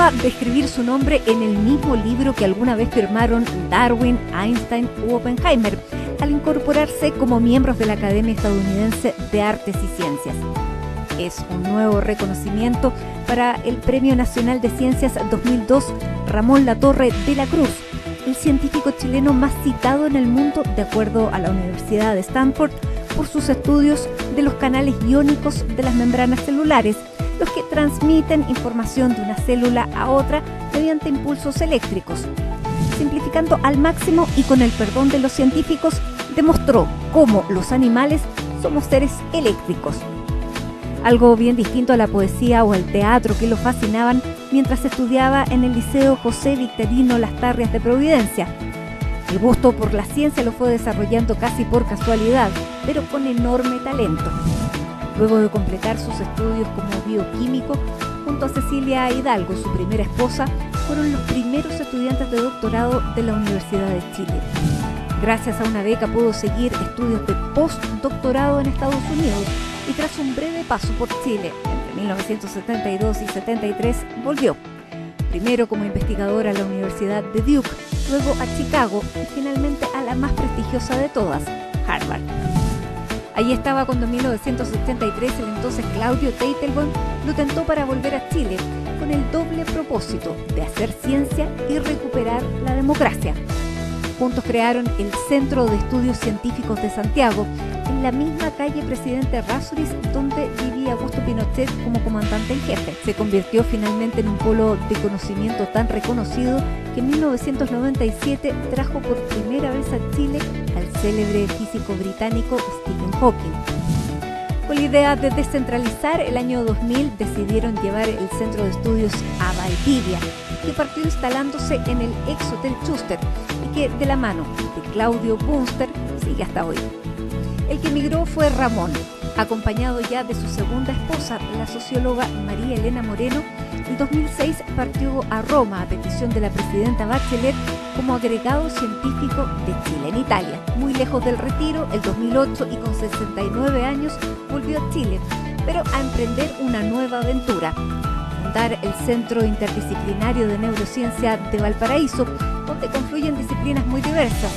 acaba de escribir su nombre en el mismo libro que alguna vez firmaron Darwin, Einstein u Oppenheimer, al incorporarse como miembros de la Academia Estadounidense de Artes y Ciencias. Es un nuevo reconocimiento para el Premio Nacional de Ciencias 2002 Ramón Latorre de la Cruz, el científico chileno más citado en el mundo de acuerdo a la Universidad de Stanford por sus estudios de los canales iónicos de las membranas celulares, los que transmiten información de una célula a otra mediante impulsos eléctricos. Simplificando al máximo y con el perdón de los científicos, demostró cómo los animales somos seres eléctricos. Algo bien distinto a la poesía o al teatro que lo fascinaban mientras estudiaba en el Liceo José Victorino Las Tarrias de Providencia. El gusto por la ciencia lo fue desarrollando casi por casualidad, pero con enorme talento. Luego de completar sus estudios como bioquímico, junto a Cecilia Hidalgo, su primera esposa, fueron los primeros estudiantes de doctorado de la Universidad de Chile. Gracias a una beca pudo seguir estudios de postdoctorado en Estados Unidos y tras un breve paso por Chile, entre 1972 y 73, volvió. Primero como investigadora a la Universidad de Duke, luego a Chicago y finalmente a la más prestigiosa de todas, Harvard. Allí estaba cuando en 1973 el entonces Claudio Teitelbaum lo tentó para volver a Chile con el doble propósito de hacer ciencia y recuperar la democracia. Juntos crearon el Centro de Estudios Científicos de Santiago, en la misma calle Presidente Errázuriz donde vivía Augusto Pinochet como comandante en jefe. Se convirtió finalmente en un polo de conocimiento tan reconocido que en 1997 trajo por primera vez a Chile al célebre físico británico Stephen Hawking. Con la idea de descentralizar, el año 2000 decidieron llevar el centro de estudios a Valdivia, que partió instalándose en el ex Hotel Schuster y que, de la mano de Claudio Bunster, sigue hasta hoy. El que emigró fue Ramón, acompañado ya de su segunda esposa, la socióloga María Elena Moreno. En 2006 partió a Roma a petición de la presidenta Bachelet como agregado científico de Chile en Italia. Muy lejos del retiro, el 2008 y con 69 años volvió a Chile, pero a emprender una nueva aventura: fundar el Centro Interdisciplinario de Neurociencia de Valparaíso, donde confluyen disciplinas muy diversas: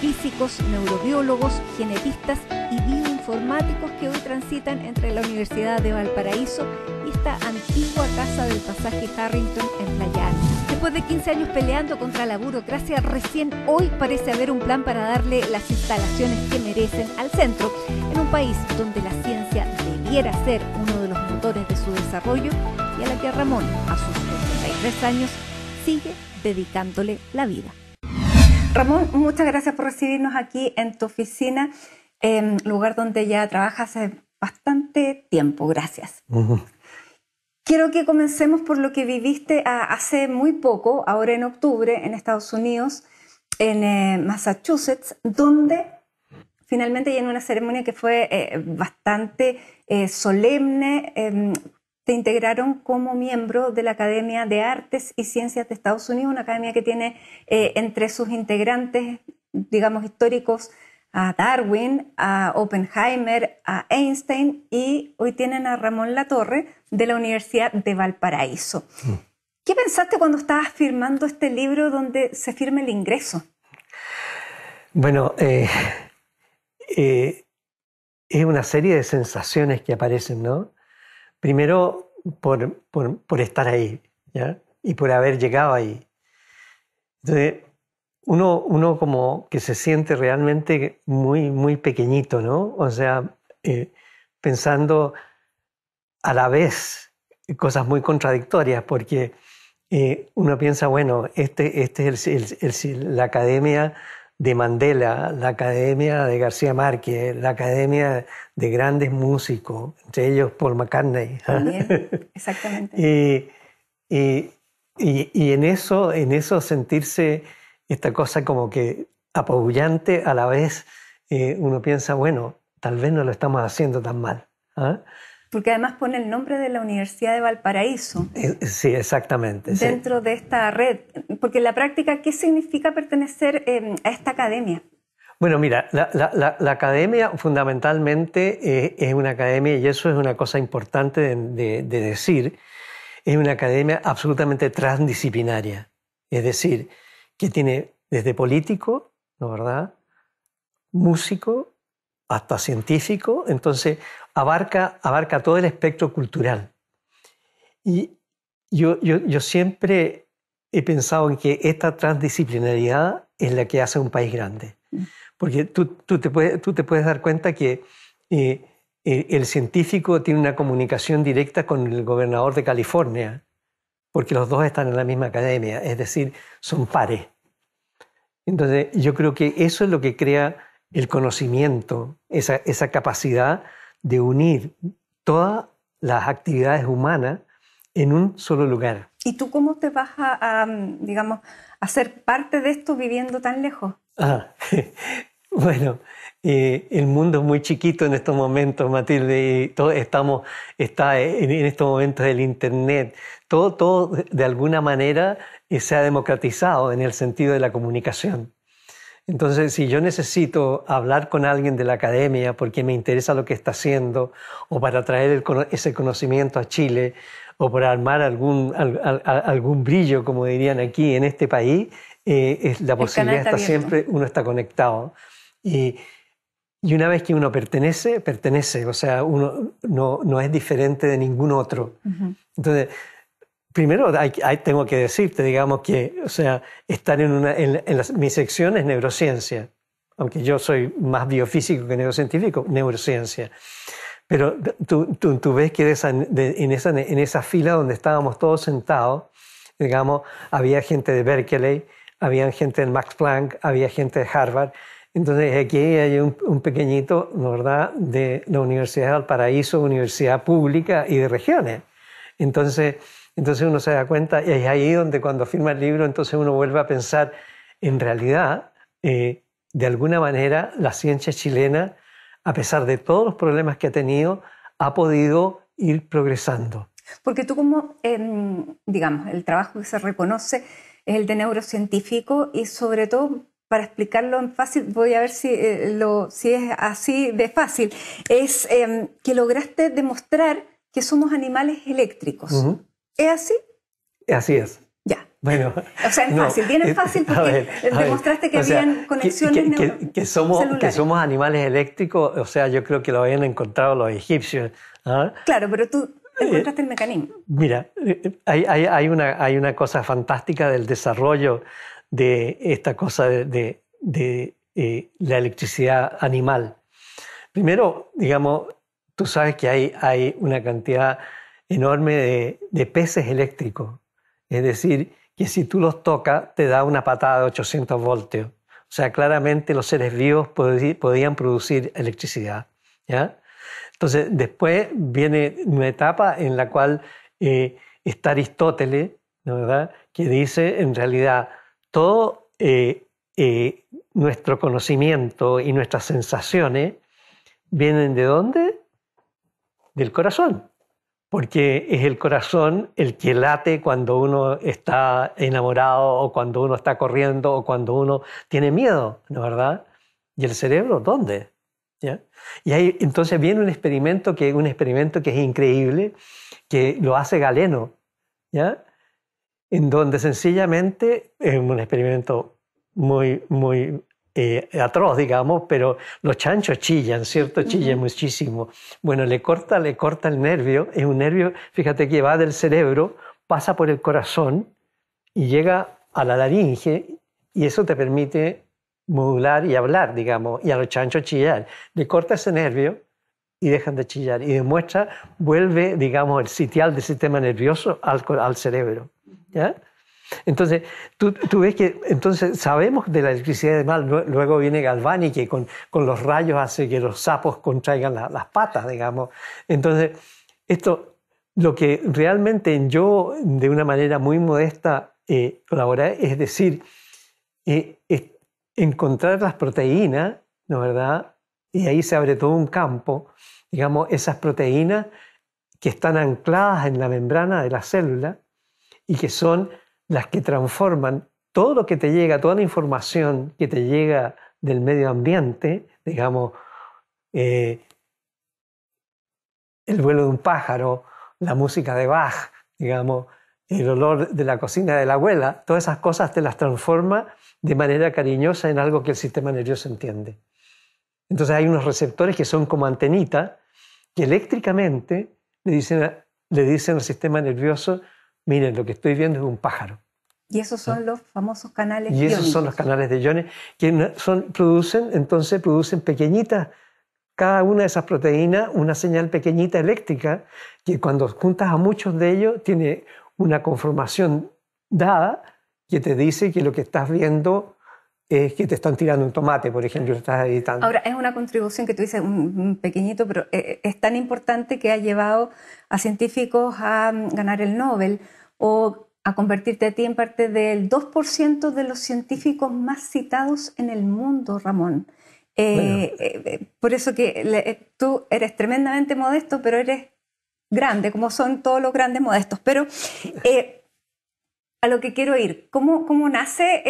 físicos, neurobiólogos, genetistas y bioinformáticos que hoy transitan entre la Universidad de Valparaíso y esta antigua casa del pasaje Harrington en Playa Ancha. Después de 15 años peleando contra la burocracia, recién hoy parece haber un plan para darle las instalaciones que merecen al centro, en un país donde la ciencia debiera ser uno de los motores de su desarrollo y a la que Ramón, a sus 83 años, sigue dedicándole la vida. Ramón, muchas gracias por recibirnos aquí en tu oficina, lugar donde ya trabajas hace bastante tiempo. Gracias. Quiero que comencemos por lo que viviste hace muy poco, ahora en octubre, en Estados Unidos, en Massachusetts, donde finalmente, y en una ceremonia que fue bastante solemne, te integraron como miembro de la Academia de Artes y Ciencias de Estados Unidos, una academia que tiene entre sus integrantes, digamos, históricos, a Darwin, a Oppenheimer, a Einstein, y hoy tienen a Ramón Latorre de la Universidad de Valparaíso. ¿Qué pensaste cuando estabas firmando este libro donde se firma el ingreso? Bueno, es una serie de sensaciones que aparecen, ¿no? Primero, por estar ahí, ¿ya? Y por haber llegado ahí. Entonces, uno como que se siente realmente muy, muy pequeñito, ¿no? O sea, pensando a la vez cosas muy contradictorias, porque uno piensa, bueno, este es la academia de Mandela, la academia de García Márquez, la academia de grandes músicos, entre ellos Paul McCartney. También, exactamente. Y en eso sentirse esta cosa como que apabullante, a la vez uno piensa, bueno, tal vez no lo estamos haciendo tan mal. Porque además pone el nombre de la Universidad de Valparaíso. Sí, exactamente. Dentro de esta red. Porque en la práctica, ¿qué significa pertenecer a esta academia? Bueno, mira, la academia fundamentalmente es una academia, y eso es una cosa importante de decir, es una academia absolutamente transdisciplinaria. Es decir, que tiene desde político, ¿no verdad?, músico, hasta científico, entonces abarca todo el espectro cultural. Y yo siempre he pensado en que esta transdisciplinariedad es la que hace un país grande. Porque tú te puedes dar cuenta que el científico tiene una comunicación directa con el gobernador de California, porque los dos están en la misma academia, es decir, son pares. Entonces, yo creo que eso es lo que crea el conocimiento, esa capacidad de unir todas las actividades humanas en un solo lugar. ¿Y tú cómo te vas digamos, a ser parte de esto viviendo tan lejos? Bueno, el mundo es muy chiquito en estos momentos, Matilde, y todo está en estos momentos del Internet. Todo de alguna manera se ha democratizado en el sentido de la comunicación. Entonces, si yo necesito hablar con alguien de la academia porque me interesa lo que está haciendo, o para traer ese conocimiento a Chile, o para armar algún brillo, como dirían aquí en este país, la posibilidad está siempre, uno está conectado. Y una vez que uno pertenece, o sea, uno no es diferente de ningún otro. Entonces, primero tengo que decirte, digamos, que, o sea, estar mi sección es neurociencia, aunque yo soy más biofísico que neurocientífico, neurociencia. Pero tú ves que en esa fila donde estábamos todos sentados, digamos, había gente de Berkeley, había gente del Max Planck, había gente de Harvard. Entonces aquí hay un pequeñito, ¿no verdad?, de la Universidad de Valparaíso, universidad pública y de regiones. Entonces uno se da cuenta, y es ahí donde cuando firma el libro, entonces uno vuelve a pensar, en realidad, de alguna manera, la ciencia chilena, a pesar de todos los problemas que ha tenido, ha podido ir progresando. Porque tú como, digamos, el trabajo que se reconoce es el de neurocientífico y sobre todo, para explicarlo en fácil, voy a ver si es así de fácil, es que lograste demostrar que somos animales eléctricos. ¿Es así? Así es. Ya. Bueno, o sea, es fácil, bien es fácil porque demostraste que habían conexiones que somos animales eléctricos, o sea, yo creo que lo habían encontrado los egipcios. ¿Ah? Claro, pero tú encontraste el mecanismo. Mira, hay una cosa fantástica del desarrollo de esta cosa de la electricidad animal. Primero, digamos, tú sabes que hay una cantidad enorme de peces eléctricos. Es decir, que si tú los tocas, te da una patada de 800 voltios. O sea, claramente los seres vivos podían producir electricidad, ¿ya? Entonces, después viene una etapa en la cual está Aristóteles, ¿no verdad?, que dice, en realidad, todo nuestro conocimiento y nuestras sensaciones vienen ¿de dónde? Del corazón. Porque es el corazón el que late cuando uno está enamorado o cuando uno está corriendo o cuando uno tiene miedo, ¿no verdad? ¿Y el cerebro dónde? ¿Ya? Y ahí entonces viene un experimento que es increíble, que lo hace Galeno, ¿ya? En donde sencillamente es un experimento muy atroz, digamos, pero los chanchos chillan, ¿cierto? Chillan muchísimo. Bueno, le corta el nervio, es un nervio, fíjate que va del cerebro, pasa por el corazón y llega a la laringe, y eso te permite modular y hablar, digamos, y a los chanchos chillar. Le corta ese nervio y dejan de chillar, y demuestra, vuelve, digamos, el sitial del sistema nervioso al cerebro, ¿ya? Entonces, tú ves que entonces sabemos de la electricidad de mal. Luego viene Galvani, que con los rayos hace que los sapos contraigan las patas, digamos. Entonces, lo que realmente yo, de una manera muy modesta, colaboré, es decir, encontrar las proteínas, ¿no verdad? Y ahí se abre todo un campo, digamos, esas proteínas que están ancladas en la membrana de la célula y que son las que transforman todo lo que te llega, toda la información que te llega del medio ambiente, digamos, el vuelo de un pájaro, la música de Bach, digamos, el olor de la cocina de la abuela, todas esas cosas te las transforma de manera cariñosa en algo que el sistema nervioso entiende. Entonces hay unos receptores que son como antenitas que eléctricamente le dicen al sistema nervioso, miren, lo que estoy viendo es un pájaro. Y esos son los famosos canales iónicos. Y esos son los canales de iones que producen pequeñitas, cada una de esas proteínas, una señal pequeñita eléctrica que cuando juntas a muchos de ellos tiene una conformación dada que te dice que lo que estás viendo es que te están tirando un tomate, por ejemplo, lo estás editando. Ahora, es una contribución que tú dices, un pequeñito, pero es tan importante que ha llevado a científicos a ganar el Nobel o a convertirte a ti en parte del 2% de los científicos más citados en el mundo, Ramón. Por eso que tú eres tremendamente modesto, pero eres grande, como son todos los grandes modestos. Pero a lo que quiero ir, ¿cómo nace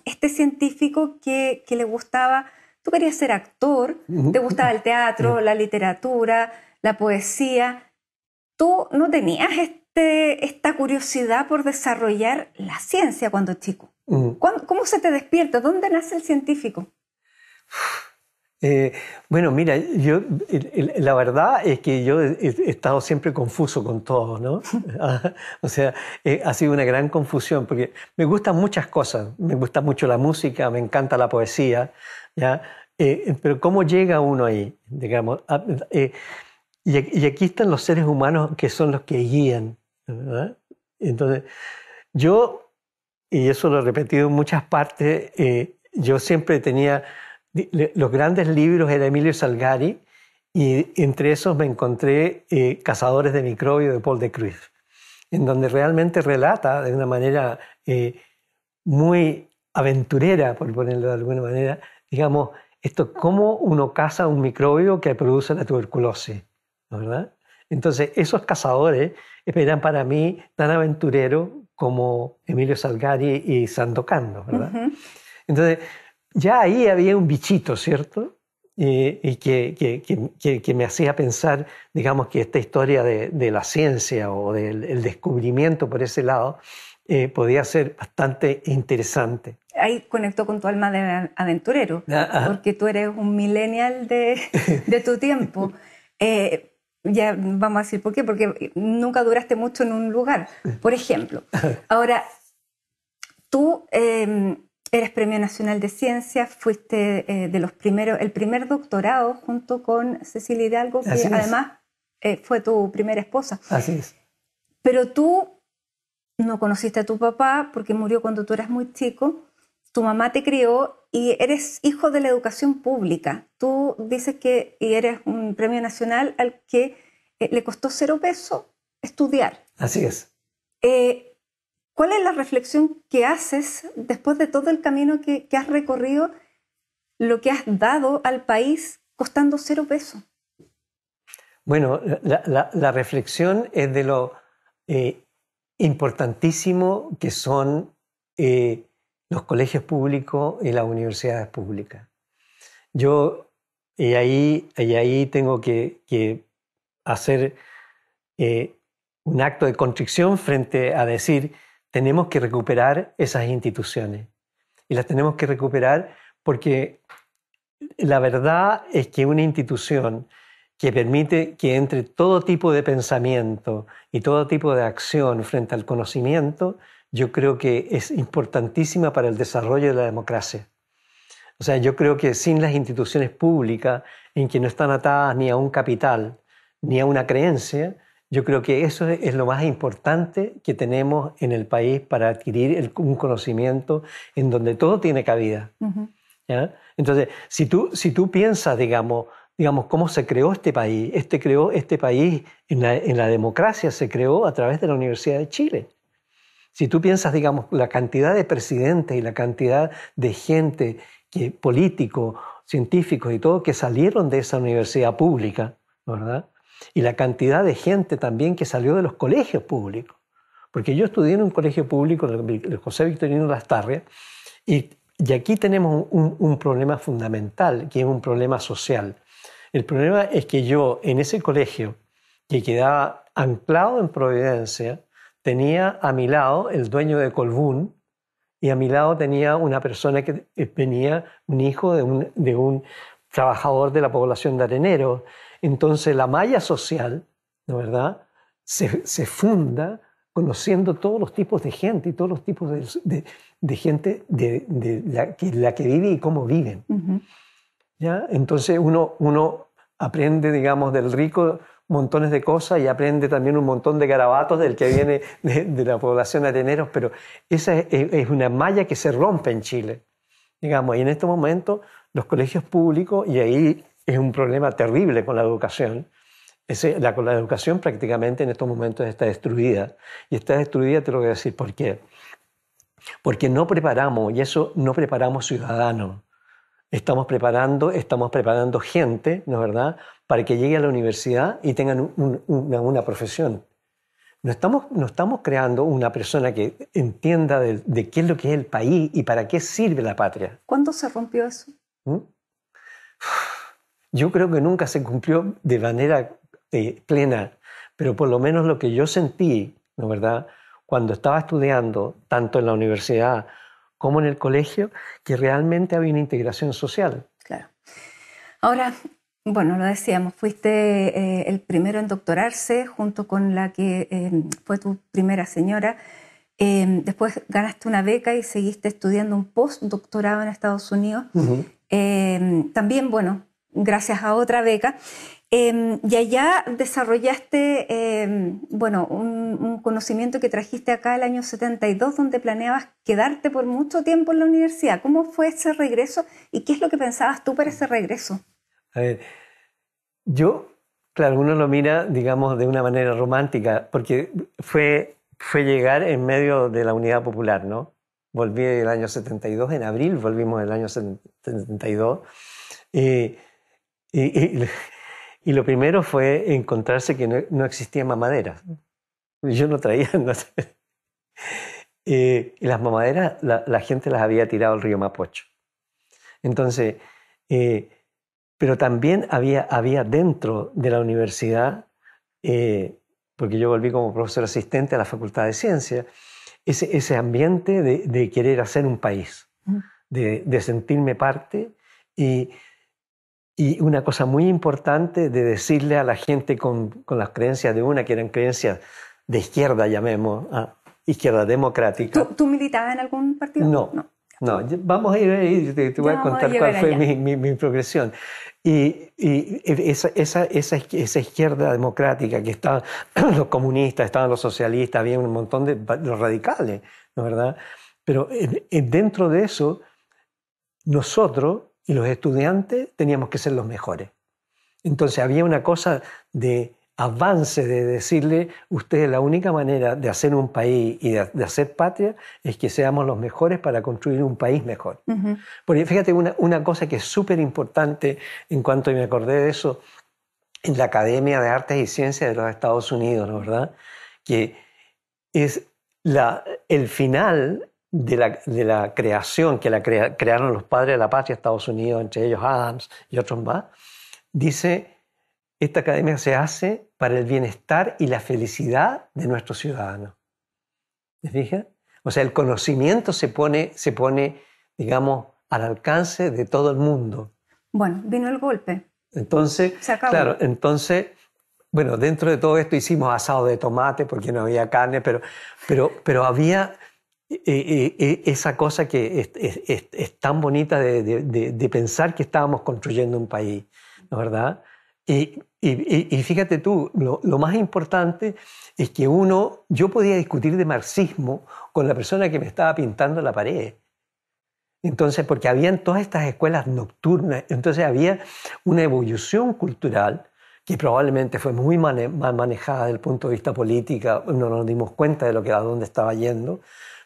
este científico que le gustaba? Tú querías ser actor, te gustaba el teatro, la literatura, la poesía. ¿Tú no tenías esta curiosidad por desarrollar la ciencia cuando chico? ¿Cómo se te despierta? ¿Dónde nace el científico? Bueno, mira, la verdad es que yo he estado siempre confuso con todo, ¿no? O sea, ha sido una gran confusión porque me gustan muchas cosas. Me gusta mucho la música, me encanta la poesía, ¿ya? Pero ¿cómo llega uno ahí? Digamos, y aquí están los seres humanos que son los que guían, ¿verdad? Entonces, y eso lo he repetido en muchas partes, yo siempre tenía... Los grandes libros era Emilio Salgari y entre esos me encontré Cazadores de microbios de Paul de Kruif, en donde realmente relata de una manera muy aventurera, por ponerlo de alguna manera, digamos, cómo uno caza un microbio que produce la tuberculosis, ¿verdad? Entonces esos cazadores eran para mí tan aventureros como Emilio Salgari y Sandokan, ¿verdad? Entonces ya ahí había un bichito, ¿cierto? Y que me hacía pensar, digamos, que esta historia de la ciencia o del descubrimiento por ese lado podía ser bastante interesante. Ahí conectó con tu alma de aventurero, porque tú eres un millennial de tu tiempo. Ya vamos a decir por qué, porque nunca duraste mucho en un lugar, por ejemplo. Ahora, tú... eres Premio Nacional de Ciencias, fuiste de los primeros, el primer doctorado junto con Cecilia Hidalgo, que además fue tu primera esposa. Así es. Pero tú no conociste a tu papá porque murió cuando tú eras muy chico. Tu mamá te crió y eres hijo de la educación pública. Tú dices que y eres un premio nacional al que le costó 0 pesos estudiar. Así es. ¿Cuál es la reflexión que haces después de todo el camino que has recorrido, lo que has dado al país costando 0 pesos? Bueno, la reflexión es de lo importantísimo que son los colegios públicos y las universidades públicas. Y ahí tengo que hacer un acto de contrición frente a decir, tenemos que recuperar esas instituciones. Y las tenemos que recuperar porque la verdad es que una institución que permite que entre todo tipo de pensamiento y todo tipo de acción frente al conocimiento, yo creo que es importantísima para el desarrollo de la democracia. O sea, yo creo que sin las instituciones públicas, en que no están atadas ni a un capital, ni a una creencia, yo creo que eso es lo más importante que tenemos en el país para adquirir un conocimiento en donde todo tiene cabida. ¿Ya? Entonces, si tú piensas, digamos, cómo se creó este país, este país en la democracia se creó a través de la Universidad de Chile. Si tú piensas, digamos, la cantidad de presidentes y la cantidad de gente, políticos, científicos y todo, que salieron de esa universidad pública, ¿verdad? Y la cantidad de gente también que salió de los colegios públicos. Porque yo estudié en un colegio público, el José Victorino Lastarria, y aquí tenemos un problema fundamental, que es un problema social. El problema es que yo, en ese colegio, que quedaba anclado en Providencia, tenía a mi lado el dueño de Colbún, y a mi lado tenía una persona que venía, un hijo de un trabajador de la población de Arenero. Entonces la malla social, ¿no verdad?, se funda conociendo todos los tipos de gente y todos los tipos de gente la que vive y cómo viven. ¿Ya? Entonces uno aprende, digamos, del rico montones de cosas y aprende también un montón de garabatos del que viene de la población de areneros, pero esa es una malla que se rompe en Chile, digamos, y en este momento los colegios públicos, y ahí es un problema terrible con la educación, con la educación prácticamente en estos momentos está destruida, y está destruida, te lo voy a decir por qué. Porque no preparamos, y eso no preparamos ciudadanos. Estamos preparando gente, ¿no es verdad?, para que llegue a la universidad y tengan una profesión. No estamos creando una persona que entienda de qué es lo que es el país y para qué sirve la patria. ¿Cuándo se rompió eso? Yo creo que nunca se cumplió de manera plena, pero por lo menos lo que yo sentí, ¿no es verdad?, cuando estaba estudiando, tanto en la universidad como en el colegio, que realmente había una integración social. Claro. Ahora, bueno, lo decíamos, fuiste el primero en doctorarse junto con la que fue tu primera señora. Después ganaste una beca y seguiste estudiando un postdoctorado en Estados Unidos. También, bueno, gracias a otra beca. Y allá desarrollaste, bueno, un conocimiento que trajiste acá el año 72, donde planeabas quedarte por mucho tiempo en la universidad. ¿Cómo fue ese regreso y qué es lo que pensabas tú para ese regreso? A ver, claro, uno lo mira, digamos, de una manera romántica, porque fue llegar en medio de la Unidad Popular, ¿no? Volví el año 72, en abril volvimos el año 72, y lo primero fue encontrarse que no existían mamaderas. Yo no traía... y las mamaderas la gente las había tirado al río Mapocho. Entonces, pero también había dentro de la universidad, porque yo volví como profesor asistente a la Facultad de Ciencias, ese ambiente de querer hacer un país, de sentirme parte y una cosa muy importante de decirle a la gente con las creencias de una, que eran creencias de izquierda, llamemos, izquierda democrática. ¿Tú militabas en algún partido? No, vamos a ir ahí, te voy a contar cuál fue mi progresión. Y esa izquierda democrática, que estaban los comunistas, estaban los socialistas, había un montón de los radicales, ¿no es verdad? Pero dentro de eso, nosotros y los estudiantes teníamos que ser los mejores. Entonces había una cosa de avance, de decirle, ustedes, la única manera de hacer un país y de hacer patria es que seamos los mejores para construir un país mejor. Porque fíjate, una cosa que es súper importante en cuanto me acordé de eso, en la Academia de Artes y Ciencias de los Estados Unidos, ¿no es verdad?, que es el final de la creación, que crearon los padres de la patria de Estados Unidos, entre ellos Adams y otros más, dice: esta academia se hace para el bienestar y la felicidad de nuestros ciudadanos. ¿Te fijas? O sea, el conocimiento se pone, digamos, al alcance de todo el mundo. Bueno, vino el golpe. Entonces, se acabó. Claro, entonces, bueno, dentro de todo esto hicimos asado de tomate porque no había carne, pero había esa cosa que es tan bonita de pensar que estábamos construyendo un país, ¿no es verdad? Y fíjate tú, lo más importante es que yo podía discutir de marxismo con la persona que me estaba pintando la pared. Entonces, porque habían todas estas escuelas nocturnas, entonces había una evolución cultural que probablemente fue muy mal manejada desde el punto de vista político, no nos dimos cuenta de a dónde estaba yendo,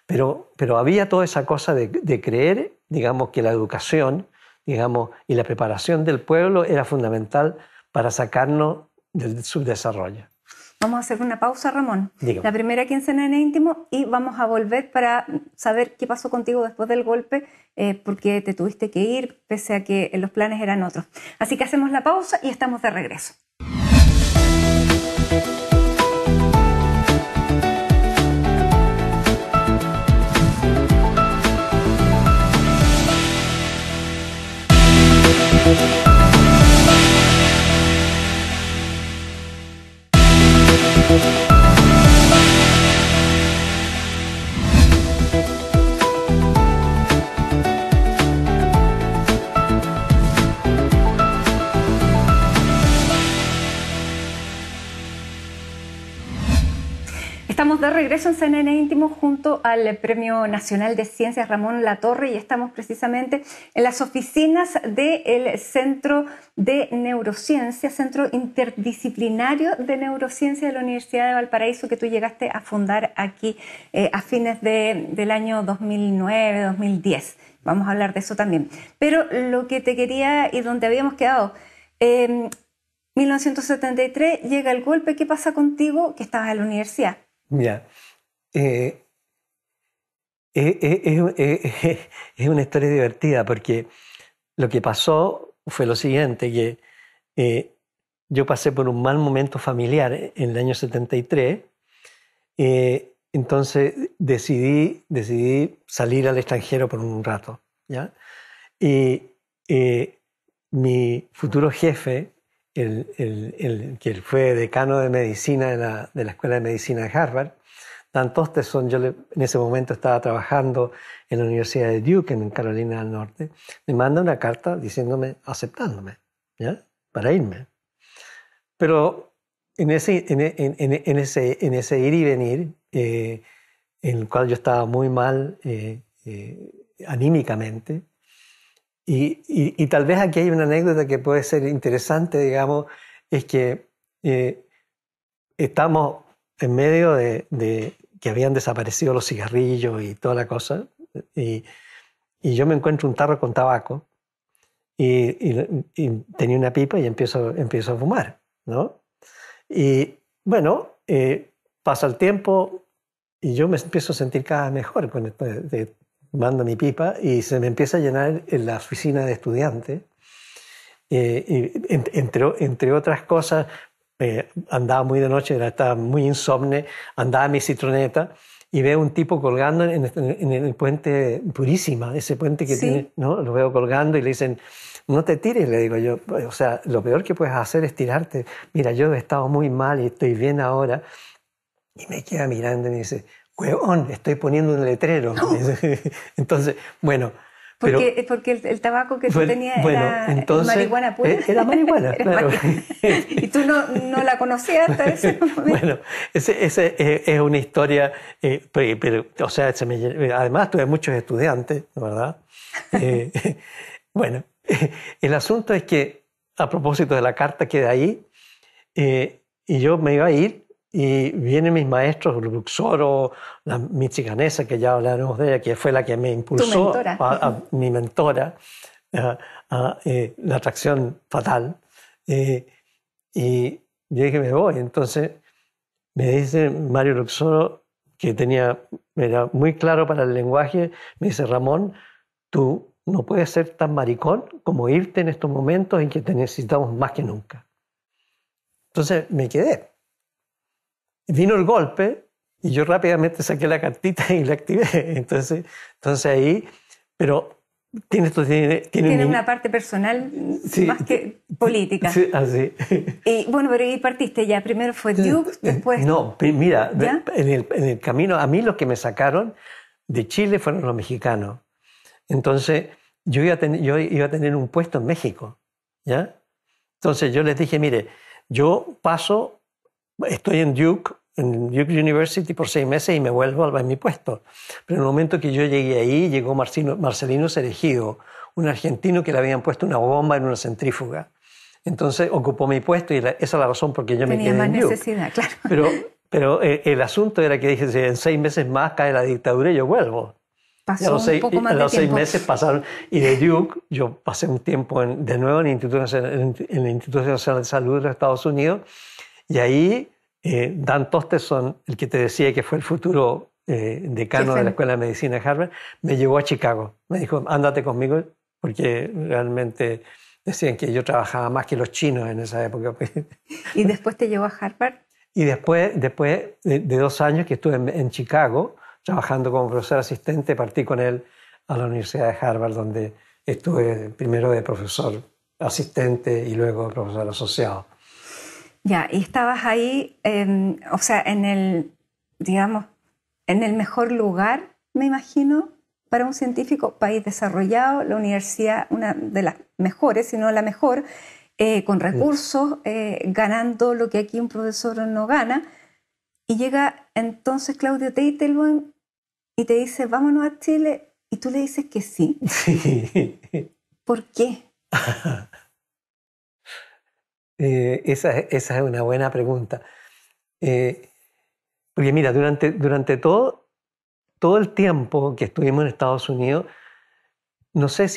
pero había toda esa cosa de creer, digamos, que la educación, digamos, y la preparación del pueblo era fundamental para sacarnos del subdesarrollo. Vamos a hacer una pausa, Ramón. Dígame. La primera quincena en Íntimo, y vamos a volver para saber qué pasó contigo después del golpe, porque te tuviste que ir, pese a que los planes eran otros. Así que hacemos la pausa y estamos de regreso. Estamos de regreso en CNN Íntimo junto al Premio Nacional de Ciencias Ramón Latorre y estamos precisamente en las oficinas del Centro de Neurociencia, Centro Interdisciplinario de Neurociencia de la Universidad de Valparaíso, que tú llegaste a fundar aquí a fines del año 2009-2010. Vamos a hablar de eso también. Pero lo que te quería y donde habíamos quedado, 1973 llega el golpe. ¿Qué pasa contigo que estabas en la universidad? Mira, es una historia divertida porque lo que pasó fue lo siguiente, que yo pasé por un mal momento familiar en el año 73, entonces decidí salir al extranjero por un rato, ¿ya? Y mi futuro jefe, que fue decano de medicina de la Escuela de Medicina de Harvard, Dan Tosteson, yo en ese momento estaba trabajando en la Universidad de Duke, en Carolina del Norte, me manda una carta aceptándome, ¿ya? Para irme. Pero en ese ir y venir, en el cual yo estaba muy mal anímicamente, y tal vez aquí hay una anécdota que puede ser interesante, digamos, es que estamos en medio de que habían desaparecido los cigarrillos y toda la cosa, y yo me encuentro un tarro con tabaco, y tenía una pipa y empiezo a fumar, ¿no? Y bueno, pasa el tiempo y yo me empiezo a sentir cada vez mejor con esto mando mi pipa y se me empieza a llenar en la oficina de estudiantes. Entre otras cosas, andaba muy de noche, estaba muy insomne, andaba en mi citroneta y veo un tipo colgando en el puente Purísima, ese puente que tiene, ¿no? Lo veo colgando y le dicen, no te tires, le digo yo, o sea, lo peor que puedes hacer es tirarte. Mira, yo he estado muy mal y estoy bien ahora. Y me queda mirando y me dice, huevón, estoy poniendo un letrero. No. Entonces, bueno. Porque el tabaco que tú tenías era marihuana pura. Era marihuana, claro. ¿Y tú no la conocías hasta ese momento? Bueno, ese es una historia, pero o sea, además tuve muchos estudiantes, ¿verdad? Bueno, el asunto es que, a propósito de la carta que de ahí, y yo me iba a ir, y vienen mis maestros, Luxoro, la michiganesa, que ya hablaremos de ella, que fue la que me impulsó, mi mentora, a la atracción fatal. Y yo dije, me voy. Entonces me dice Mario Luxoro, que era muy claro para el lenguaje, me dice, Ramón, tú no puedes ser tan maricón como irte en estos momentos en que te necesitamos más que nunca. Entonces me quedé. Vino el golpe y yo rápidamente saqué la cartita y la activé. Entonces ahí, pero tiene una parte personal, sí, más que política. Sí, así. Y bueno, pero ahí partiste ya. Primero fue Duke, después... No, mira, en el camino, a mí los que me sacaron de Chile fueron los mexicanos. Entonces yo iba a tener un puesto en México, ¿ya? Entonces yo les dije, mire, yo estoy en Duke University por 6 meses y me vuelvo a mi puesto. Pero en el momento que yo llegué ahí, llegó Marcelino Cerejido, un argentino que le habían puesto una bomba en una centrífuga. Entonces ocupó mi puesto y esa es la razón por que yo me quedé en Duke. Tenía más necesidad, claro. Pero el asunto era que dije, si en 6 meses más cae la dictadura y yo vuelvo. Pasó un poco más de tiempo. A los 6 meses pasaron. Y de Duke yo pasé un tiempo de nuevo en el Instituto Nacional de Salud de los Estados Unidos. Y ahí Dan Tosteson, el que te decía que fue el futuro decano de la Escuela de Medicina de Harvard, me llevó a Chicago. Me dijo, ándate conmigo, porque realmente decían que yo trabajaba más que los chinos en esa época. ¿Y después te llevó a Harvard? Y después de 2 años que estuve en Chicago, trabajando como profesor asistente, partí con él a la Universidad de Harvard, donde estuve primero de profesor asistente y luego de profesor asociado. Ya, y estabas ahí, o sea, en el mejor lugar, me imagino, para un científico, país desarrollado, la universidad, una de las mejores, si no la mejor, con recursos, ganando lo que aquí un profesor no gana. Y llega entonces Claudio Teitelbaum y te dice, vámonos a Chile, y tú le dices que sí. Sí. ¿Por qué? Esa es una buena pregunta. Porque mira, durante todo el tiempo que estuvimos en Estados Unidos, no sé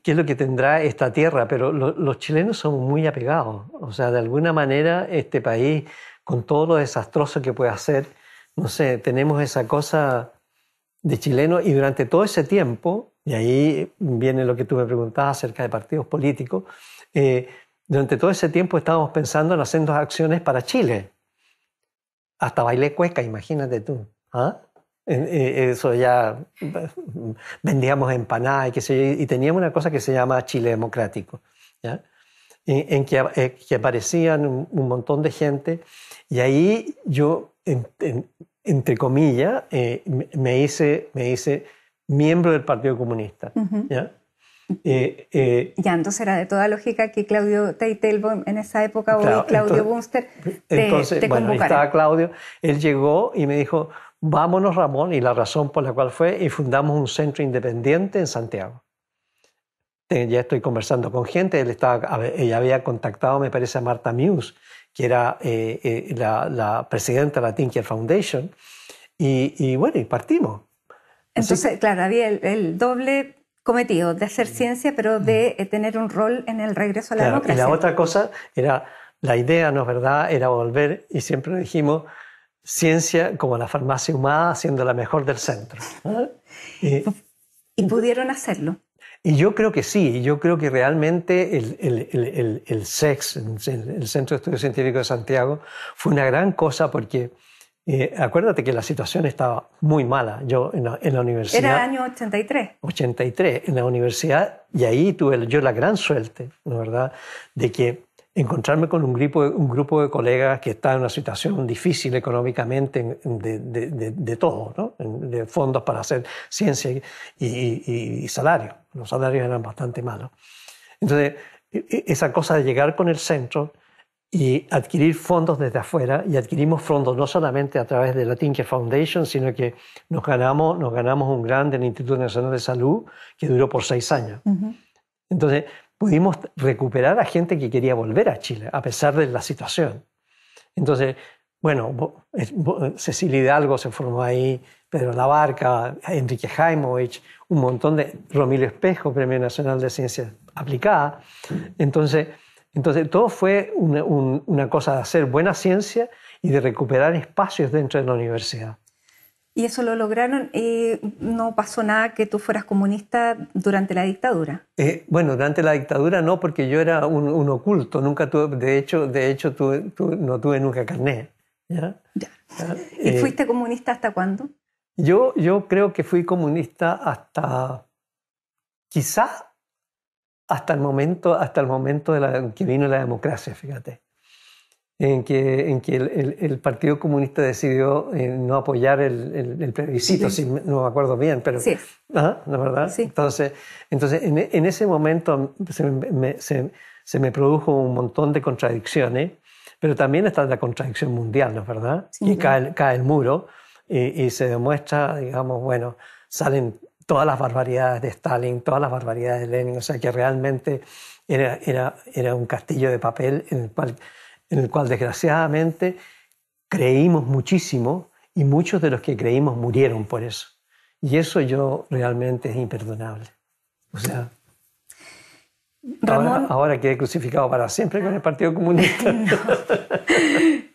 qué es lo que tendrá esta tierra, pero los chilenos son muy apegados. O sea, de alguna manera este país, con todo lo desastroso que puede hacer, no sé, tenemos esa cosa de chileno, y durante todo ese tiempo, y ahí viene lo que tú me preguntabas acerca de partidos políticos, durante todo ese tiempo estábamos pensando en hacer 2 acciones para Chile. Hasta bailé cueca, imagínate tú. ¿Ah? Eso ya, vendíamos empanadas y qué sé yo, y teníamos una cosa que se llama Chile Democrático, ¿ya? En que aparecían un montón de gente, y ahí yo, entre comillas, me hice miembro del Partido Comunista. ¿Ya? Ya, entonces era de toda lógica que Claudio Teitelbaum en esa época, Claro, o Claudio Bunster, entonces, te bueno, ahí convocaran. estaba Claudio, él llegó y me dijo, vámonos Ramón, y la razón por la cual fue, y fundamos un centro independiente en Santiago. Ya estoy conversando con gente, ella había contactado, me parece, a Marta Muse, que era la presidenta de la Tinker Foundation, y bueno, y partimos. Entonces, claro, había el doble cometido de hacer ciencia, pero de tener un rol en el regreso a la Claro, democracia. y la otra cosa era, la idea, ¿no es verdad?, era volver, y siempre lo dijimos, ciencia como la farmacia humana, siendo la mejor del centro. ¿Ah? Y pudieron hacerlo. Y yo creo que sí, yo creo que realmente el CEX, el Centro de Estudios Científicos de Santiago, fue una gran cosa porque acuérdate que la situación estaba muy mala. Yo en la universidad... Era año 83. 83, en la universidad, y ahí tuve yo la gran suerte, ¿no es verdad?, de que encontrarme con un grupo de colegas que está en una situación difícil económicamente de todo, ¿no? De fondos para hacer ciencia y salarios. Los salarios eran bastante malos. Entonces, esa cosa de llegar con el centro y adquirir fondos desde afuera, y adquirimos fondos no solamente a través de la Tinker Foundation, sino que nos ganamos un grant en el Instituto Nacional de Salud que duró por 6 años. Entonces, pudimos recuperar a gente que quería volver a Chile, a pesar de la situación. Entonces, bueno, Cecilia Hidalgo se formó ahí, Pedro Labarca, Enrique Jaimovich, un montón de... Romilio Espejo, Premio Nacional de Ciencias Aplicadas. Entonces todo fue una cosa de hacer buena ciencia y de recuperar espacios dentro de la universidad. Y eso lo lograron, y no pasó nada que tú fueras comunista durante la dictadura. Bueno, durante la dictadura no, porque yo era un oculto, nunca tuve, de hecho no tuve nunca carnet. ¿Ya? Ya. ¿Y fuiste comunista hasta cuándo? Yo creo que fui comunista hasta, quizás hasta el momento que vino la democracia, fíjate. En que el Partido Comunista decidió no apoyar el plebiscito, Sí. si no me acuerdo bien, pero... Sí. ¿Ah? ¿No es verdad? Sí. Entonces en ese momento se me produjo un montón de contradicciones, pero también está la contradicción mundial, ¿no es verdad? Sí, Y cae el muro y se demuestra, digamos, bueno, salen todas las barbaridades de Stalin, todas las barbaridades de Lenin, o sea que realmente era un castillo de papel en el cual desgraciadamente creímos muchísimo, y muchos de los que creímos murieron por eso. Y eso realmente es imperdonable. O sea, Ramón, ahora quedé crucificado para siempre con el Partido Comunista.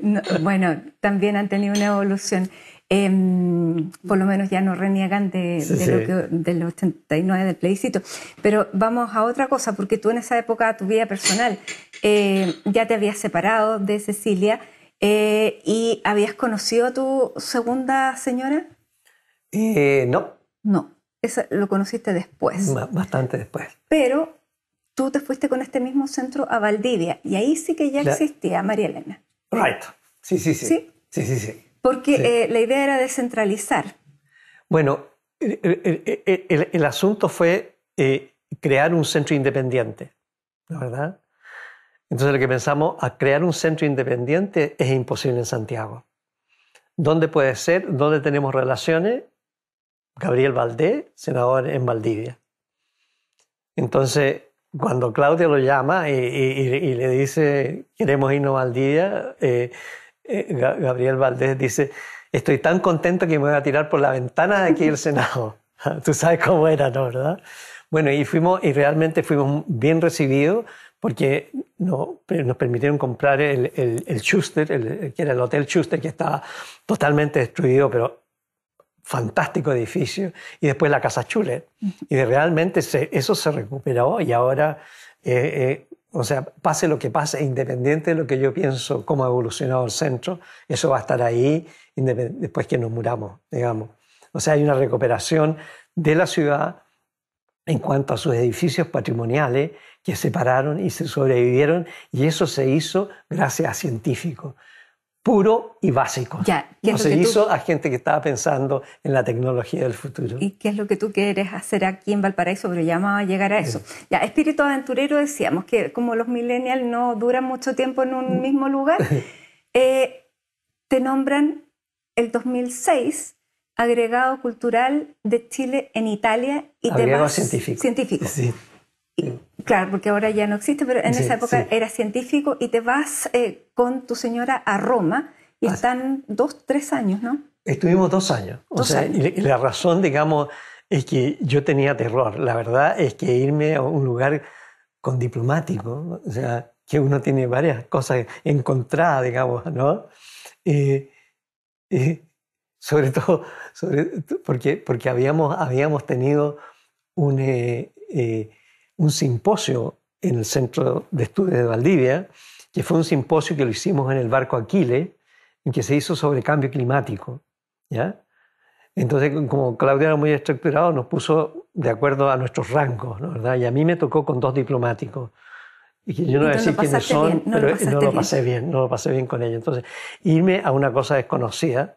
No, bueno, también han tenido una evolución. Por lo menos ya no reniegan del 89 del plebiscito. Pero vamos a otra cosa, porque tú en esa época, tu vida personal, ya te habías separado de Cecilia, y ¿habías conocido a tu segunda señora? No. No, eso lo conociste después. Bastante después. Pero tú te fuiste con este mismo centro a Valdivia, y ahí sí que ya existía María Elena. Right. Sí. ¿Sí? Sí. Porque la idea era descentralizar. Bueno, el asunto fue crear un centro independiente, ¿no es verdad? Entonces lo que pensamos, a crear un centro independiente es imposible en Santiago. ¿Dónde puede ser? ¿Dónde tenemos relaciones? Gabriel Valdés, senador en Valdivia. Entonces, cuando Claudia lo llama y le dice, queremos irnos a Valdivia, Gabriel Valdés dice, estoy tan contento que me voy a tirar por la ventana de aquí del Senado. Tú sabes cómo era, ¿no? ¿Verdad? Bueno, y realmente fuimos bien recibidos porque nos permitieron comprar el Schuster, que era el Hotel Schuster, que estaba totalmente destruido, pero fantástico edificio, y después la Casa Schuller. Y realmente eso se recuperó y ahora, o sea, pase lo que pase, independiente de lo que yo pienso, cómo ha evolucionado el centro, eso va a estar ahí después que nos muramos, digamos. O sea, hay una recuperación de la ciudad en cuanto a sus edificios patrimoniales que se pararon y se sobrevivieron, y eso se hizo gracias a científicos, puro y básico. No se hizo a gente que estaba pensando en la tecnología del futuro. ¿Y qué es lo que tú quieres hacer aquí en Valparaíso? Pero ya vamos a llegar a eso. Ya, espíritu aventurero, decíamos que como los millennials no duran mucho tiempo en un mismo lugar, te nombran el 2006 agregado cultural de Chile en Italia y agregado te vas científico. Sí. Claro, porque ahora ya no existe, pero en esa época era científico y te vas con tu señora a Roma y están 2, 3 años, ¿no? Estuvimos 2 años. Y la razón, digamos, es que yo tenía terror. La verdad es que irme a un lugar con diplomático, o sea, que uno tiene varias cosas encontradas, digamos, ¿no? Sobre todo porque habíamos tenido un simposio en el Centro de Estudios de Valdivia, que fue un simposio que lo hicimos en el barco Aquile, en que se hizo sobre cambio climático, ¿ya? Entonces, como Claudia era muy estructurado, nos puso de acuerdo a nuestros rangos, ¿no? ¿Verdad? Y a mí me tocó con 2 diplomáticos, y que yo no voy a decir quiénes son, pero no lo pasé bien con ellos. Entonces, irme a una cosa desconocida,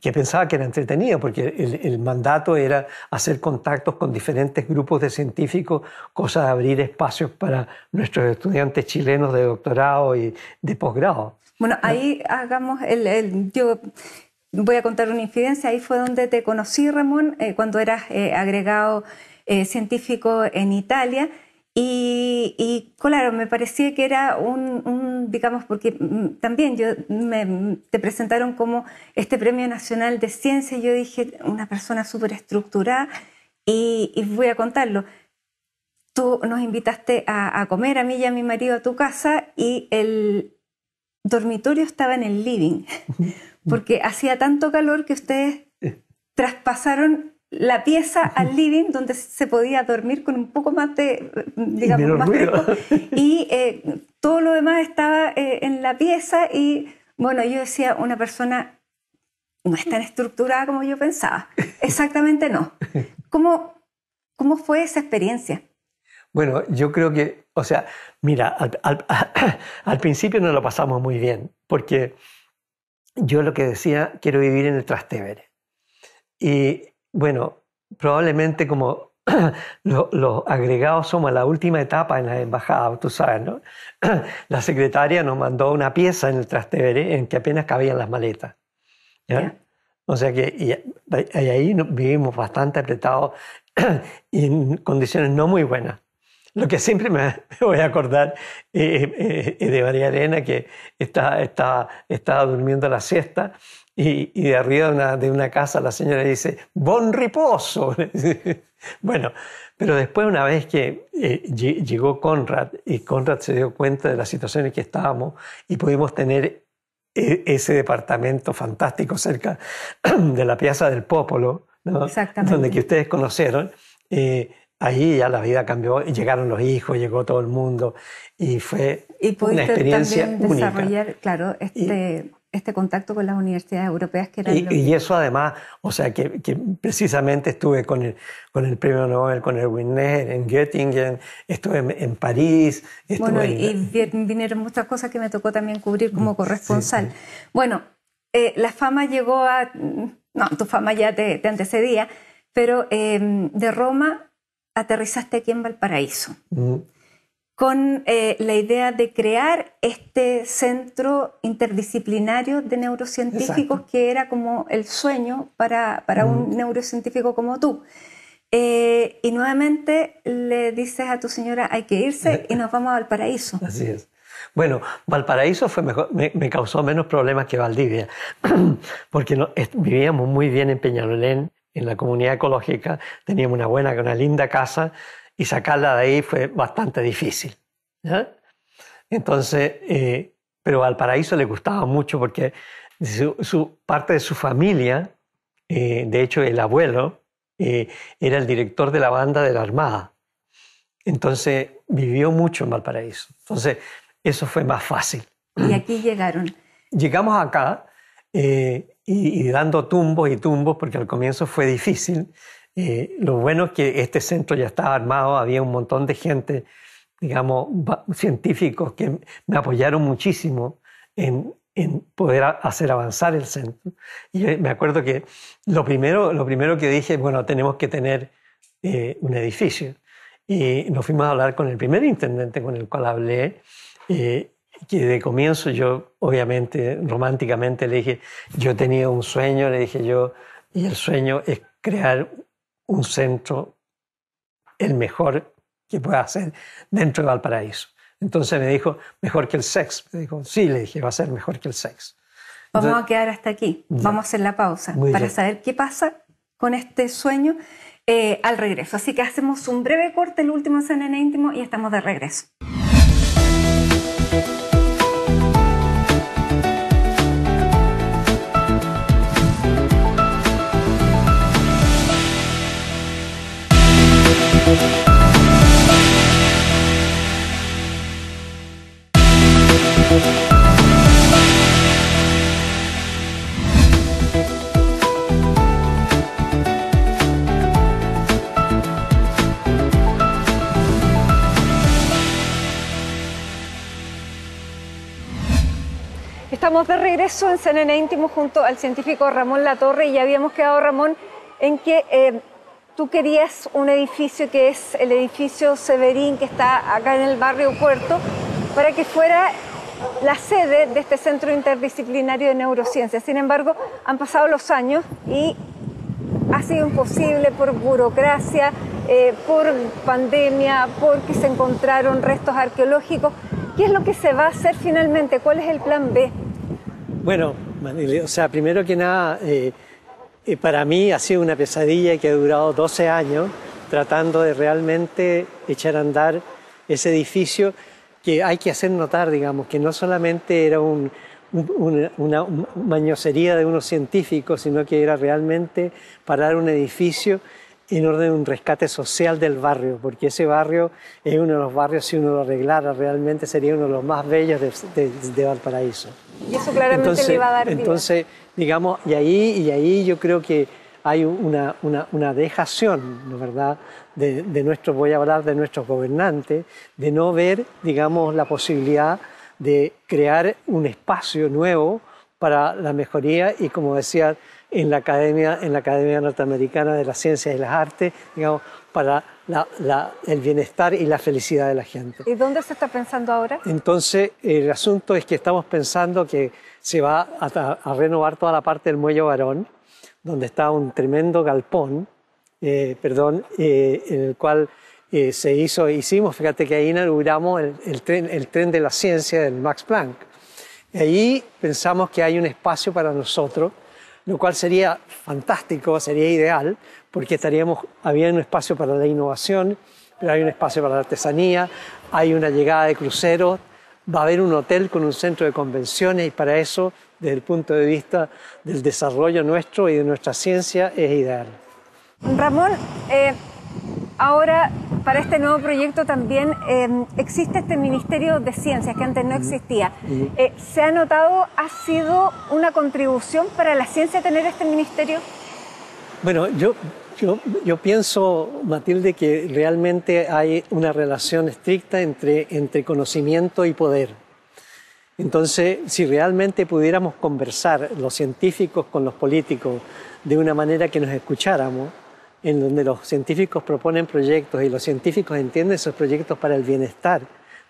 que pensaba que era entretenido, porque el mandato era hacer contactos con diferentes grupos de científicos, cosa de abrir espacios para nuestros estudiantes chilenos de doctorado y de posgrado. Bueno, ahí hagamos yo voy a contar una infidencia. Ahí fue donde te conocí, Ramón, cuando eras agregado científico en Italia. Y claro, me parecía que era digamos, porque también te presentaron como este Premio Nacional de Ciencia, y yo dije, una persona súper estructurada, y voy a contarlo. Tú nos invitaste a comer, a mí y a mi marido, a tu casa, y el dormitorio estaba en el living, porque hacía tanto calor que ustedes traspasaron la pieza al living, donde se podía dormir con un poco más de, digamos, más fresco, y todo lo demás estaba en la pieza. Y bueno, yo decía, una persona no es tan estructurada como yo pensaba. Exactamente no. ¿Cómo fue esa experiencia? Bueno, yo creo que, o sea, mira, al principio nos lo pasamos muy bien, porque yo lo que decía, quiero vivir en el Trastevere. Y bueno, probablemente como los agregados somos la última etapa en la embajada, tú sabes, ¿no? La secretaria nos mandó una pieza en el Trastevere en que apenas cabían las maletas, ¿ya? Yeah. O sea que y ahí vivimos bastante apretados y en condiciones no muy buenas. Lo que siempre me voy a acordar de María Elena, que estaba durmiendo la siesta, y de arriba de una casa la señora dice, ¡bon riposo! Bueno, pero después, una vez que llegó Conrad, y Conrad se dio cuenta de la situación en que estábamos, y pudimos tener ese departamento fantástico cerca de la Piazza del Popolo, ¿no? Donde que ustedes conocieron, ahí ya la vida cambió, y llegaron los hijos, llegó todo el mundo, y fue una experiencia única. Y pudiste desarrollar, claro, este contacto con las universidades europeas que eran... Y eso además, o sea, que precisamente estuve con el premio Nobel, con Erwin Neher en Göttingen, estuve en París. Bueno, y vinieron muchas cosas que me tocó también cubrir como corresponsal. Sí. Bueno, la fama llegó a... No, tu fama ya te antecedía, pero de Roma aterrizaste aquí en Valparaíso. con la idea de crear este centro interdisciplinario de neurocientíficos. Exacto. Que era como el sueño para un neurocientífico como tú. Y nuevamente le dices a tu señora hay que irse y nos vamos a Valparaíso. Así es. Bueno, Valparaíso fue mejor, me causó menos problemas que Valdivia, porque vivíamos muy bien en Peñalolén, en la comunidad ecológica, teníamos una linda casa, y sacarla de ahí fue bastante difícil, ¿ya? Entonces, pero Valparaíso le gustaba mucho porque parte de su familia, de hecho el abuelo, era el director de la banda de la Armada. Entonces vivió mucho en Valparaíso. Entonces eso fue más fácil. ¿Y aquí llegaron? Llegamos acá y dando tumbos y tumbos, porque al comienzo fue difícil. Lo bueno es que este centro ya estaba armado, había un montón de gente, digamos, científicos que me apoyaron muchísimo en poder hacer avanzar el centro. Y me acuerdo que lo primero que dije, bueno, tenemos que tener un edificio. Y nos fuimos a hablar con el primer intendente con el cual hablé, que de comienzo yo, obviamente, románticamente le dije, yo tenía un sueño, le dije yo, y el sueño es crear un centro, el mejor que pueda hacer dentro de Valparaíso. Entonces me dijo, mejor que el SEX. Me dijo, sí, le dije, va a ser mejor que el SEX. Entonces, vamos a quedar hasta aquí, vamos a hacer la pausa para saber qué pasa con este sueño al regreso. Así que hacemos un breve corte, el último en CNN Íntimo, y estamos de regreso. Estamos de regreso en CNN Íntimo junto al científico Ramón Latorre y ya habíamos quedado, Ramón, en que tú querías un edificio que es el edificio Severín, que está acá en el barrio Puerto, para que fuera la sede de este centro interdisciplinario de neurociencias. Sin embargo, han pasado los años y ha sido imposible por burocracia, por pandemia, porque se encontraron restos arqueológicos. ¿Qué es lo que se va a hacer finalmente? ¿Cuál es el plan B? Bueno, o sea, primero que nada, para mí ha sido una pesadilla que ha durado 12 años tratando de realmente echar a andar ese edificio, que hay que hacer notar, digamos, que no solamente era una mañosería de unos científicos, sino que era realmente parar un edificio en orden de un rescate social del barrio, porque ese barrio es uno de los barrios, si uno lo arreglara, realmente sería uno de los más bellos de Valparaíso. Y eso claramente le iba a dar vida. Entonces, digamos, y ahí yo creo que hay una dejación, ¿no, verdad?, de nuestros, voy a hablar de nuestros gobernantes, de no ver, digamos, la posibilidad de crear un espacio nuevo para la mejoría y, como decía, en la Academia Norteamericana de las Ciencias y las Artes, digamos, para el bienestar y la felicidad de la gente. ¿Y dónde se está pensando ahora? Entonces, el asunto es que estamos pensando que se va a renovar toda la parte del Muelle Barón, donde está un tremendo galpón, en el cual hicimos, fíjate que ahí inauguramos el tren de la ciencia del Max Planck. Y ahí pensamos que hay un espacio para nosotros, lo cual sería fantástico, sería ideal, porque había un espacio para la innovación, pero hay un espacio para la artesanía, hay una llegada de cruceros, va a haber un hotel con un centro de convenciones, y para eso, desde el punto de vista del desarrollo nuestro y de nuestra ciencia, es ideal. Ramón, ahora para este nuevo proyecto también existe este Ministerio de Ciencias que antes no existía. ¿Se ha notado, ha sido una contribución para la ciencia tener este ministerio? Bueno, yo pienso, Matilde, que realmente hay una relación estricta entre conocimiento y poder. Entonces, si realmente pudiéramos conversar los científicos con los políticos de una manera que nos escucháramos, en donde los científicos proponen proyectos y los científicos entienden esos proyectos para el bienestar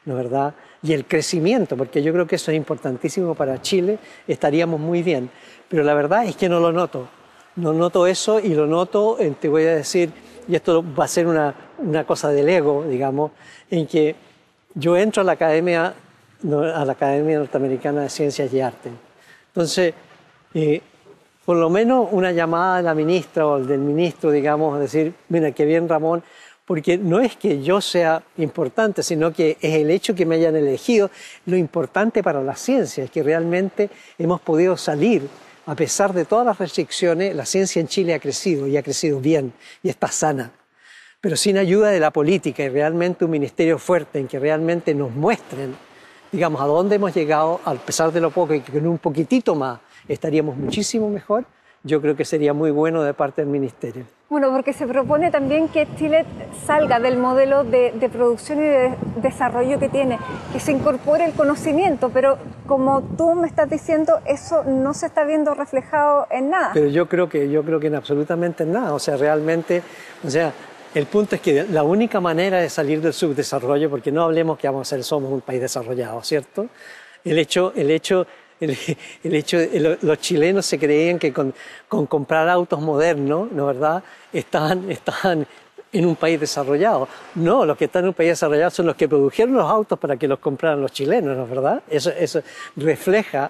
¿no es verdad? Y el crecimiento, porque yo creo que eso es importantísimo para Chile, estaríamos muy bien. Pero la verdad es que no lo noto. No noto eso y lo noto, te voy a decir, y esto va a ser una cosa del ego, digamos, en que yo entro a la Academia Norteamericana de Ciencias y Artes. Entonces, por lo menos una llamada de la ministra o del ministro, digamos, a decir, mira, qué bien Ramón, porque no es que yo sea importante, sino que es el hecho que me hayan elegido. Lo importante para la ciencia es que realmente hemos podido salir, a pesar de todas las restricciones, la ciencia en Chile ha crecido y ha crecido bien y está sana. Pero sin ayuda de la política y realmente un ministerio fuerte en que realmente nos muestren, digamos, a dónde hemos llegado, a pesar de lo poco y que con un poquitito más estaríamos muchísimo mejor, yo creo que sería muy bueno de parte del ministerio. Bueno, porque se propone también que Chile salga del modelo de producción y de desarrollo que tiene, que se incorpore el conocimiento, pero como tú me estás diciendo, eso no se está viendo reflejado en nada. Pero yo creo que en absolutamente nada, o sea, realmente, o sea, el punto es que la única manera de salir del subdesarrollo, porque no hablemos que somos un país desarrollado, ¿cierto? Los chilenos se creían que con comprar autos modernos, ¿no es verdad?, estaban en un país desarrollado. No, los que están en un país desarrollado son los que produjeron los autos para que los compraran los chilenos, ¿no es verdad? Eso refleja,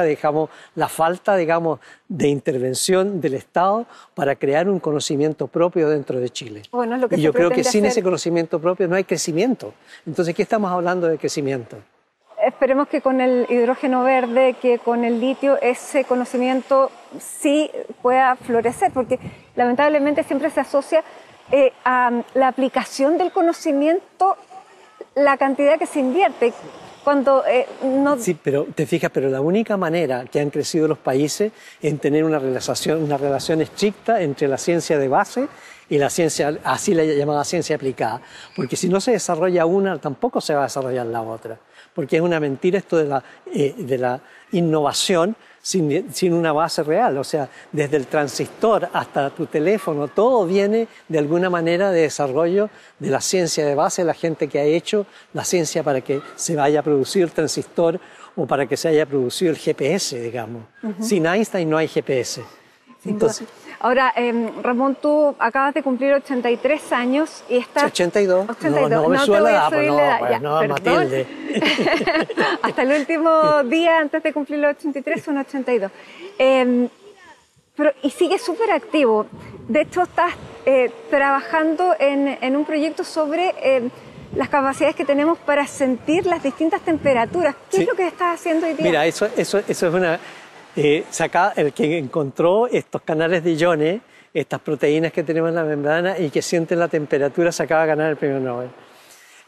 digamos, la falta, digamos, de intervención del Estado para crear un conocimiento propio dentro de Chile. Bueno, es lo que y yo creo que sin ese conocimiento propio no hay crecimiento. Entonces, ¿qué estamos hablando de crecimiento? Esperemos que con el hidrógeno verde, que con el litio, ese conocimiento sí pueda florecer, porque lamentablemente siempre se asocia a la aplicación del conocimiento, la cantidad que se invierte. Cuando no... Sí, pero te fijas, pero la única manera que han crecido los países en tener una relación estricta entre la ciencia de base y la ciencia, así la llamada ciencia aplicada. Porque si no se desarrolla una, tampoco se va a desarrollar la otra. Porque es una mentira esto de la innovación sin una base real. O sea, desde el transistor hasta tu teléfono, todo viene de alguna manera de desarrollo de la ciencia de base, la gente que ha hecho la ciencia para que se vaya a producir el transistor o para que se haya producido el GPS, digamos. Sin Einstein no hay GPS. Entonces, ahora, Ramón, tú acabas de cumplir 83 años y estás... 82. 82. No me suele la edad, no, Matilde. Hasta el último día antes de cumplir los 83 son 82. Y sigues súper activo. De hecho, estás trabajando en un proyecto sobre las capacidades que tenemos para sentir las distintas temperaturas. ¿Qué es lo que estás haciendo hoy día? Mira, eso es una... el que encontró estos canales de iones, estas proteínas que tenemos en la membrana y que sienten la temperatura, se acaba de ganar el premio Nobel.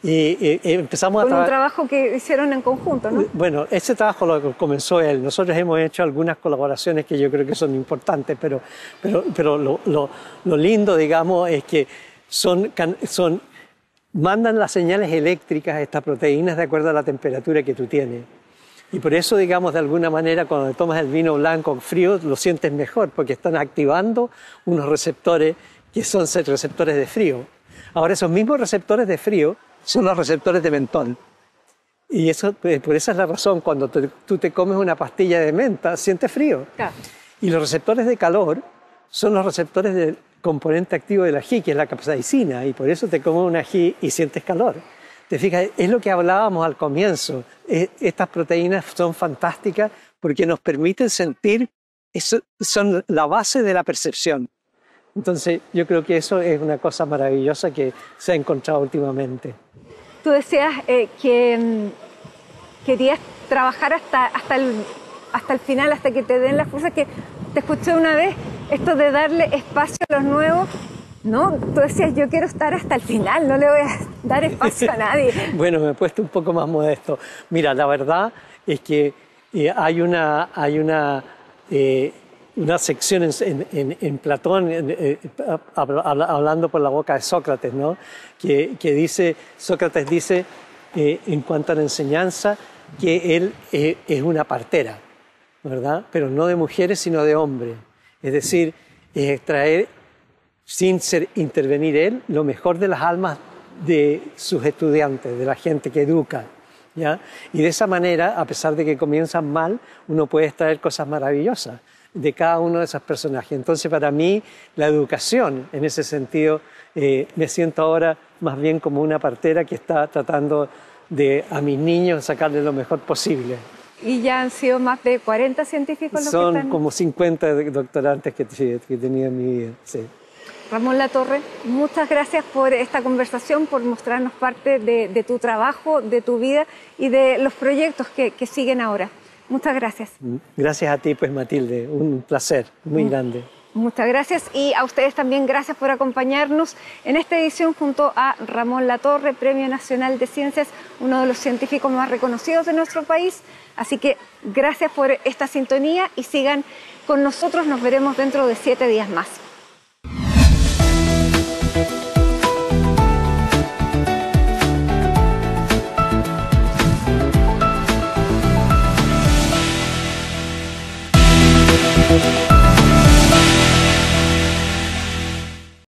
Y empezamos con un trabajo que hicieron en conjunto, ¿no? Bueno, ese trabajo lo comenzó él. Nosotros hemos hecho algunas colaboraciones que yo creo que son importantes, pero lo lindo, digamos, es que mandan las señales eléctricas a estas proteínas de acuerdo a la temperatura que tú tienes. Y por eso, digamos, de alguna manera, cuando tomas el vino blanco frío, lo sientes mejor, porque están activando unos receptores que son receptores de frío. Ahora, esos mismos receptores de frío son los receptores de mentol. Y por esa es la razón, cuando tú te comes una pastilla de menta, sientes frío. Claro. Y los receptores de calor son los receptores del componente activo del ají, que es la capsaicina, y por eso te comes un ají y sientes calor. Te fijas, es lo que hablábamos al comienzo. Estas proteínas son fantásticas porque nos permiten sentir, son la base de la percepción. Entonces, yo creo que eso es una cosa maravillosa que se ha encontrado últimamente. Tú decías que querías trabajar hasta el final, hasta que te den las fuerzas, que te escuché una vez, esto de darle espacio a los nuevos. No, tú decías, yo quiero estar hasta el final, no le voy a dar espacio a nadie. Bueno, me he puesto un poco más modesto. Mira, la verdad es que hay una sección en Platón, hablando por la boca de Sócrates, ¿no? Sócrates dice, en cuanto a la enseñanza, que él es una partera, ¿verdad? Pero no de mujeres, sino de hombres. Es decir, extraer, sin intervenir él, lo mejor de las almas de sus estudiantes, de la gente que educa, ¿ya? Y de esa manera, a pesar de que comienzan mal, uno puede extraer cosas maravillosas de cada uno de esos personajes. Entonces, para mí, la educación, en ese sentido, me siento ahora más bien como una partera que está tratando de a mis niños sacarles lo mejor posible. ¿Y ya han sido más de 40 científicos los que Son están? como 50 doctorantes que he tenido en mi vida, sí. Ramón Latorre, muchas gracias por esta conversación, por mostrarnos parte de tu trabajo, de tu vida y de los proyectos que siguen ahora. Muchas gracias. Gracias a ti, pues, Matilde. Un placer muy grande. Muchas gracias, y a ustedes también gracias por acompañarnos en esta edición junto a Ramón Latorre, Premio Nacional de Ciencias, uno de los científicos más reconocidos de nuestro país. Así que gracias por esta sintonía y sigan con nosotros, nos veremos dentro de 7 días más.